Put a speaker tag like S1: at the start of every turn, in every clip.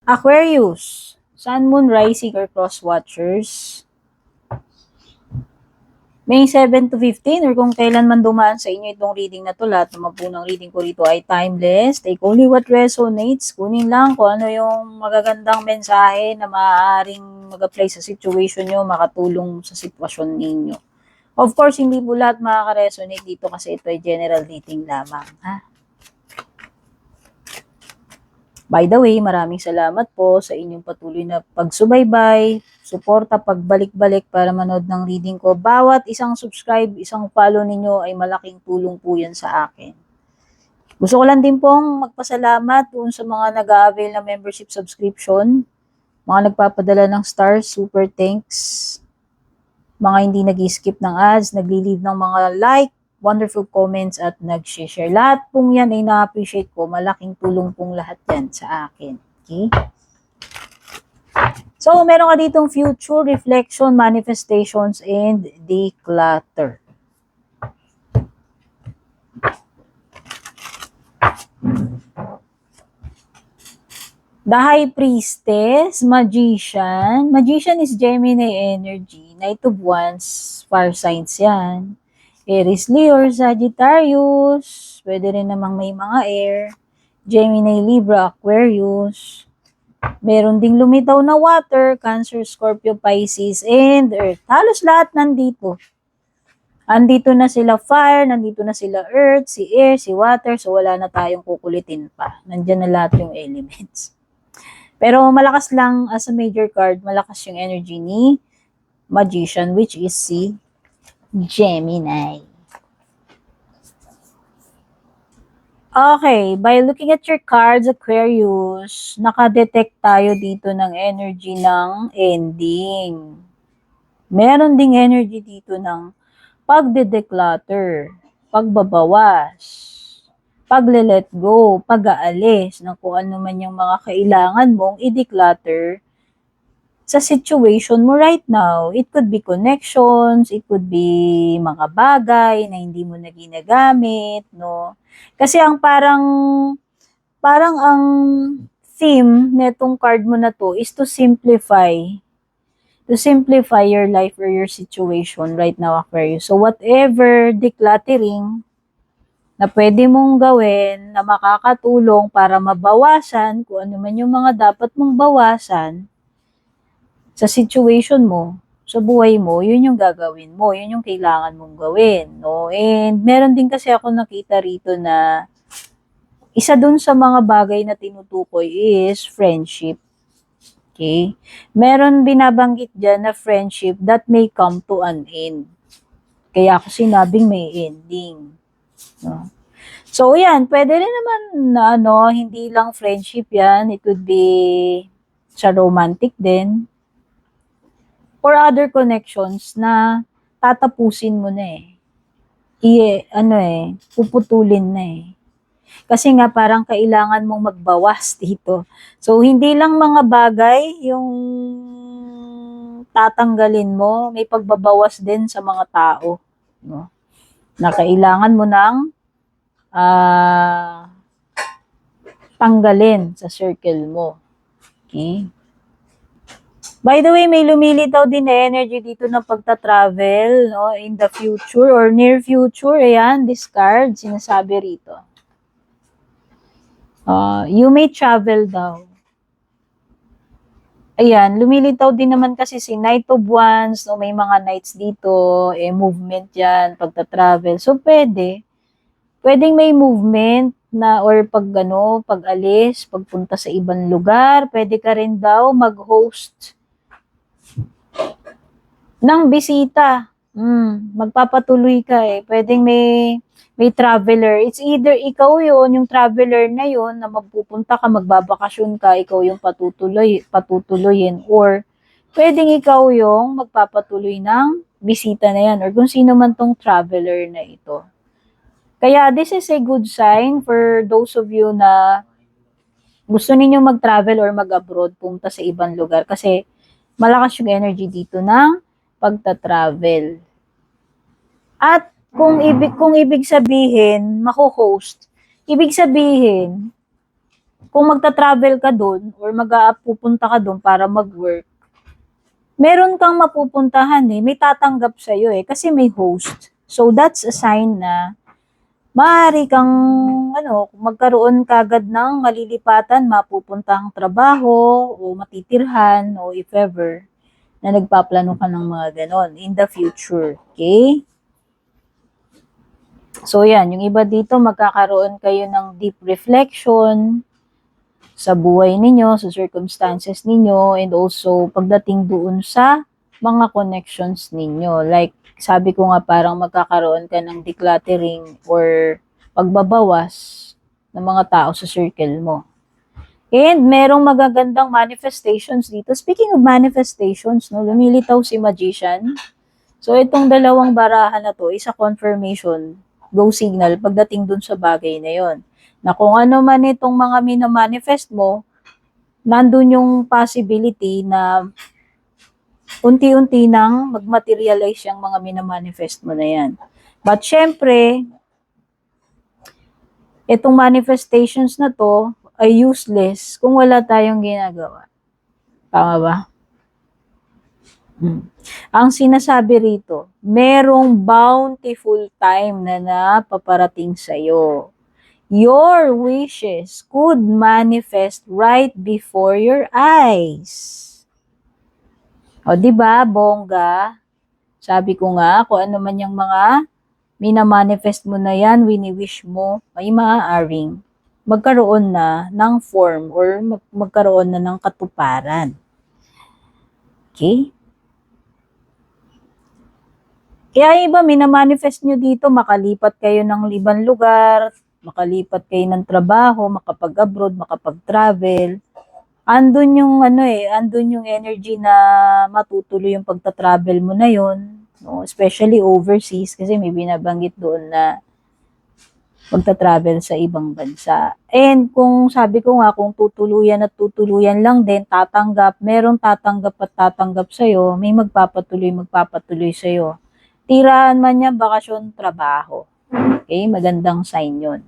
S1: Aquarius, Sun, Moon, Rising, or Cross Watchers. May 7 to 15 or kung kailan man dumaan sa inyo itong reading na to, lahat naman po ng reading ko rito ay timeless. Take only what resonates. Kunin lang kung ano yung magagandang mensahe na maaaring mag-apply sa situation nyo, makatulong sa sitwasyon ninyo. Of course, hindi po lahat makaka-resonate dito kasi ito ay general reading lamang. Ha? By the way, maraming salamat po sa inyong patuloy na pagsubaybay, suporta, pagbalik-balik para manood ng reading ko. Bawat isang subscribe, isang follow ninyo ay malaking tulong po yan sa akin. Gusto ko lang din pong magpasalamat doon sa mga nag-a-avail na membership subscription, mga nagpapadala ng stars, super thanks, mga hindi nag-skip ng ads, nagli-leave ng mga like, wonderful comments at nag-share. Lahat pong yan ay na-appreciate ko. Malaking tulong pong lahat yan sa akin. Okay? So, meron ka ditong future, reflection, manifestations, and declutter. The High Priestess, Magician. Magician is Gemini energy. Knight of Wands, fire signs yan. Aries, Leo, Sagittarius. Pwede rin namang may mga air. Gemini, Libra, Aquarius. Meron ding lumitaw na water, Cancer, Scorpio, Pisces, and Earth. Halos lahat nandito. Andito na sila fire, nandito na sila earth, si air, si water, so wala na tayong kukulitin pa. Nandyan na lahat yung elements. Pero malakas lang as a major card, malakas yung energy ni Magician, which is si Gemini. Okay, by looking at your cards, Aquarius, nakadetect tayo dito ng energy ng ending. Meron ding energy dito ng pagde-declutter, pagbabawas, pagle-let go, pag-aalis ng kung ano man yung mga kailangan mong i-declutter sa situation mo right now. It could be connections, it could be mga bagay na hindi mo na ginagamit, no? Kasi ang parang ang theme netong card mo na to is to simplify your life or your situation right now, Aquarius. So whatever decluttering na pwede mong gawin na makakatulong para mabawasan kung ano man yung mga dapat mong bawasan sa situation mo, sa buhay mo, yun yung gagawin mo, yun yung kailangan mong gawin, no? And meron din kasi ako nakita rito na isa dun sa mga bagay na tinutukoy is friendship. Okay? Meron binabanggit dyan na friendship that may come to an end. Kaya ako sinabing may ending. No? So, yan. Pwede rin naman na hindi lang friendship yan. It could be sa romantic din. Or other connections na tatapusin mo na puputulin na Kasi nga parang kailangan mong magbawas dito. So, hindi lang mga bagay yung tatanggalin mo, may pagbabawas din sa mga tao. No? Na kailangan mo ng tanggalin sa circle mo. Okay? By the way, may lumilitaw din na energy dito ng pagta-travel, no, in the future or near future. Ayan, this card, sinasabi rito. You may travel daw. Ayan, lumilitaw din naman kasi si Knight of Wands, no, may mga knights dito, movement yan, pagta-travel. So, pwedeng may movement na or pag-alis, pagpunta sa ibang lugar, pwede ka rin daw mag-host ng bisita. Magpapatuloy ka Pwedeng may traveler. It's either ikaw yung traveler na yun, na magpupunta ka, magbabakasyon ka, ikaw yung patutuloyin. Or, pwedeng ikaw yung magpapatuloy ng bisita na yan. Or kung sino man tong traveler na ito. Kaya, this is a good sign for those of you na gusto ninyo mag-travel or mag-abroad, punta sa ibang lugar. Kasi, malakas yung energy dito ng pagta-travel. At kung ibig sabihin, mako-host, ibig sabihin, kung magta-travel ka doon or pupunta ka doon para mag-work, meron kang mapupuntahan eh, may tatanggap sa'yo eh, kasi may host. So, that's a sign na maaari kang, magkaroon kagad ng malilipatan, mapupuntang trabaho, o matitirhan, o if ever, na nagpaplano ka ng mga ganon in the future. Okay? So, yan. Yung iba dito, magkakaroon kayo ng deep reflection sa buhay ninyo, sa circumstances ninyo, and also pagdating doon sa mga connections ninyo. Like, sabi ko nga parang magkakaroon ka ng decluttering or pagbabawas ng mga tao sa circle mo. And merong magagandang manifestations dito. Speaking of manifestations, no, lumilitaw si Magician. So, itong dalawang barahan na to, isa confirmation, go signal, pagdating dun sa bagay na yon. Na kung ano man itong mga minamanifest mo, nandun yung possibility na unti-unti nang mag-materialize yung mga minamanifest mo na yan. But syempre, itong manifestations na to ay useless kung wala tayong ginagawa. Tama ba? Ang sinasabi rito, merong bountiful time na napaparating sa'yo. Your wishes could manifest right before your eyes. O, diba, bongga? Sabi ko nga, kung ano man yung mga minamanifest mo na yan, wini-wish mo, may maaaring magkaroon na ng form or magkaroon na ng katuparan. Okay? Kaya iba, minamanifest nyo dito, makalipat kayo ng ibang lugar, makalipat kayo ng trabaho, makapag-abroad, makapag-travel. Andun yung andun yung energy na matutuloy yung pagta-travel mo na yon, no? Especially overseas kasi may binabanggit doon na pagta-travel sa ibang bansa. And kung sabi ko nga, kung tutuluyan at tutuluyan lang din, merong tatanggap at tatanggap sa'yo, may magpapatuloy sa'yo. Tiraan man niya, bakasyon, trabaho. Okay? Magandang sign yun.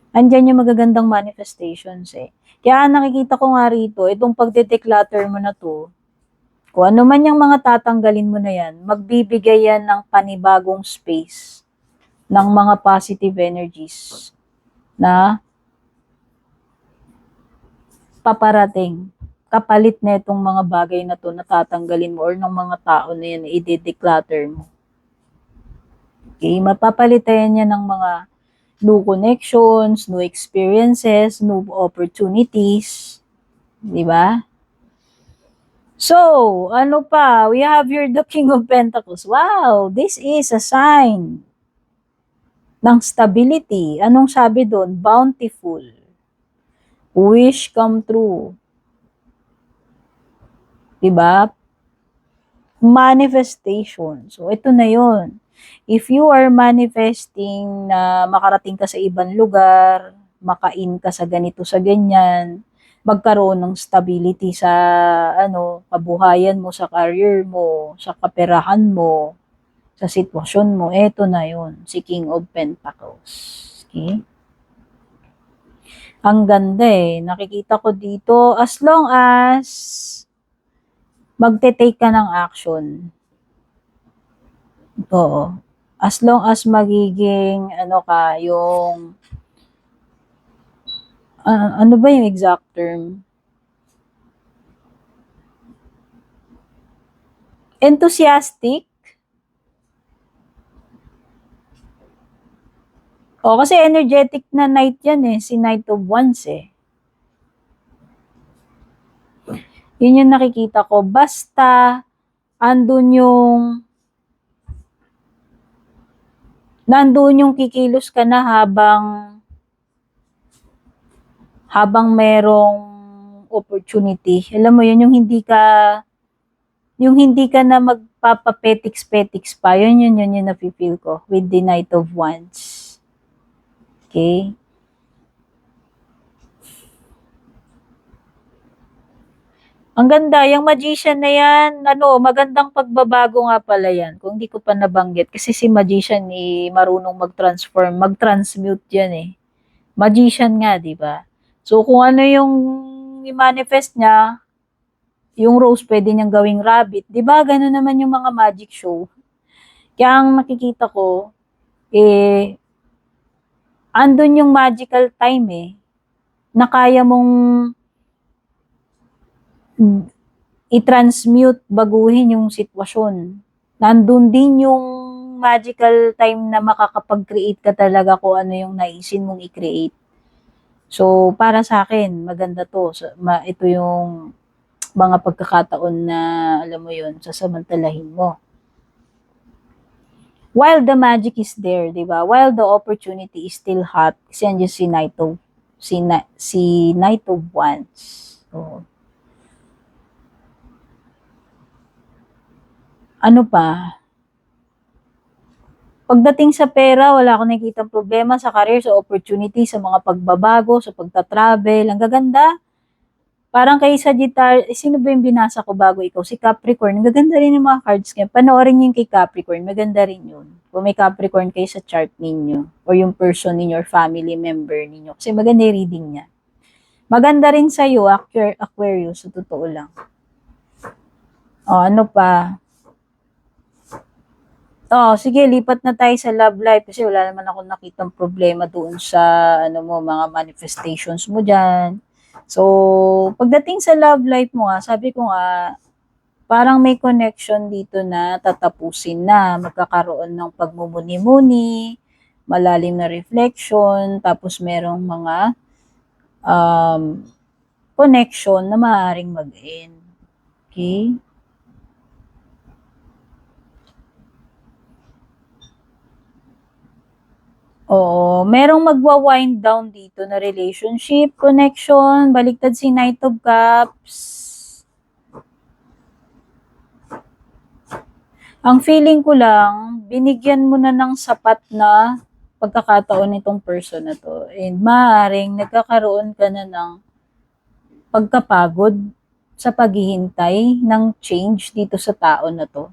S1: Andyan yung magagandang manifestations eh. Kaya nakikita ko nga rito, itong pagde-declutter mo na to, kung ano man yung mga tatanggalin mo na yan, magbibigay yan ng panibagong space ng mga positive energies na paparating kapalit na itong mga bagay na to na tatanggalin mo or ng mga tao na yan, i-declutter mo. Okay, mapapalitan yan ng mga new connections, new experiences, new opportunities. Di ba? So, ano pa? We have here the King of Pentacles. Wow, this is a sign ng stability. Anong sabi doon? Bountiful. Wish come true. Diba? Manifestation. So, ito na yon. If you are manifesting na makarating ka sa ibang lugar, makain ka sa ganito sa ganyan, magkaroon ng stability sa kabuhayan mo, sa career mo, sa kaperahan mo, sa sitwasyon mo, eto na yon, si King of Pentacles. Okay? Ang ganda eh. Nakikita ko dito, as long as magte-take ka ng action. Oo. As long as magiging, yung, ano ba yung exact term? Enthusiastic? O, kasi energetic na knight yan eh, si Knight of Wands eh. Yun yung nakikita ko. Basta, nandun yung kikilos ka na habang merong opportunity. Alam mo yun, yung hindi ka na magpapapetiks-petiks pa. Yun yung nafe-feel ko with the Knight of Wands. Okay? Ang ganda, yung Magician na yan, magandang pagbabago nga pala yan. Kung di ko pa nabanggit, kasi si Magician marunong mag-transmute yan eh. Magician nga, di ba? So, kung ano yung i-manifest niya, yung rose pwede niyang gawing rabbit. 'Di ba gano'n naman yung mga magic show? Kaya ang nakikita ko, andun yung magical time na kaya mong i-transmute, baguhin yung sitwasyon. Nandun din yung magical time na makakapag-create ka talaga kung ano yung naisin mong i-create. So, para sa akin, maganda to. So, ito yung mga pagkakataon na, alam mo yun, sasamantalahin mo. While the magic is there, di ba? While the opportunity is still hot, kasi andyan si Knight of Wands. So, ano pa? Pagdating sa pera, wala akong nakikitang problema sa career, sa opportunity, sa mga pagbabago, sa pagta-travel. Ang gaganda. Parang kay Sagittarius, sino ba yung binasa ko bago ikaw? Si Capricorn. Ang gaganda rin yung mga cards ngayon. Panoorin niyo yung kay Capricorn. Maganda rin yun. Kung may Capricorn kayo sa chart ninyo or yung person ninyo or family member ninyo. Kasi maganda yung reading niya. Maganda rin sa'yo, Aquarius, sa totoo lang. O, ano pa? Oh, sige, lipat na tayo sa love life kasi wala naman ako nakitang problema doon sa ano mo, mga manifestations mo diyan. So, pagdating sa love life mo nga, sabi ko nga, parang may connection dito na tatapusin na, magkakaroon ng pagmumuni-muni, malalim na reflection, tapos merong mga um, connection na maaaring mag-end. Okay? Oo, merong magwa-wind down dito na relationship, connection, baliktad si Knight of Cups. Ang feeling ko lang, binigyan mo na ng sapat na pagkakataon nitong person na to. And maaaring nagkakaroon ka na ng pagkapagod sa paghihintay ng change dito sa tao na to.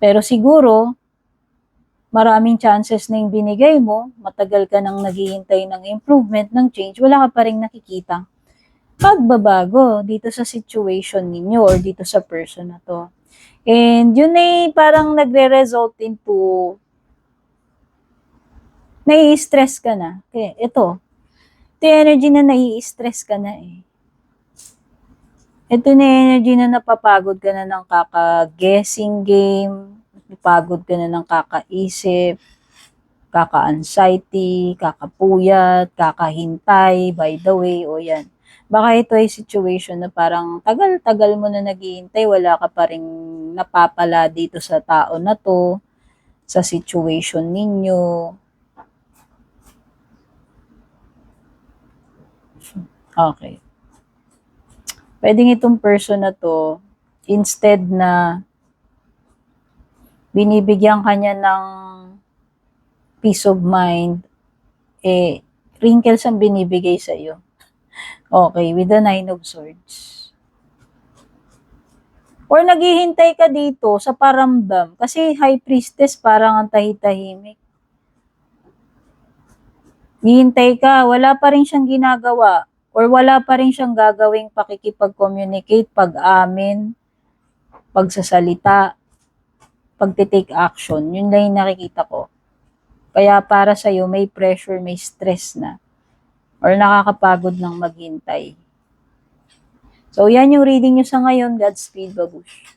S1: Pero siguro, maraming chances na yung binigay mo, matagal ka nang naghihintay ng improvement, ng change, wala ka pa rin nakikita pagbabago dito sa situation ninyo or dito sa person na to. And yun ay parang nagre-result into nai-stress ka na. Kaya ito yung energy na nai-stress ka na Ito na energy na napapagod ka na ng kaka-guessing game, napapagod ka na ng kakaisip, kaka-anxiety, kakapuyat, kakahintay, by the way, o yan. Baka ito ay situation na parang tagal-tagal mo na naghihintay, wala ka pa rin napapala dito sa tao na to, sa situation ninyo. Okay. Pwedeng itong person na to, instead na binibigyan kanya ng peace of mind, wrinkles ang binibigay sa iyo. Okay, with the 9 of Swords. Or naghihintay ka dito sa paramdam. Kasi High Priestess parang ang tahitahimik. Hihintay ka, wala pa rin siyang ginagawa. Or wala pa rin siyang gagawing pakikipag-communicate, pag-amin, pagsasalita, pagtitake action. Yun lang yung nakikita ko. Kaya para sa'yo, may pressure, may stress na. Or nakakapagod ng maghintay. So, yan yung reading nyo sa ngayon. Godspeed, babush.